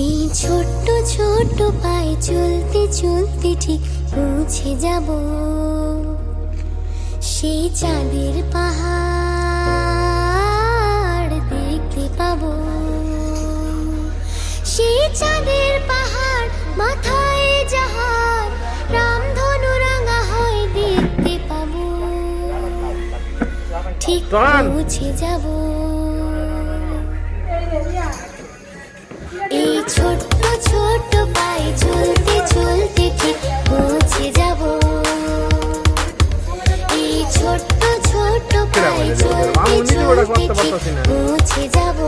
এই ছোট্ট ছোট্ট পায়ে চলতে চলতে ঠিক পৌঁছে যাব সেই চাঁদের পাহাড় দেখতে পাবো। সেই চাঁদের পাহাড় মাথায় যাহার রামধনু রাঙা হয় দেখতে পাবো। ঠিক পৌঁছে যাব এই ছোট্ট ছোট্ট পায়ে চলতে চলতে ঠিক পৌঁছে যাব। এই ছোট্ট ছোট্ট পায়ে চলতে চলতে ঠিক পৌঁছে যাব।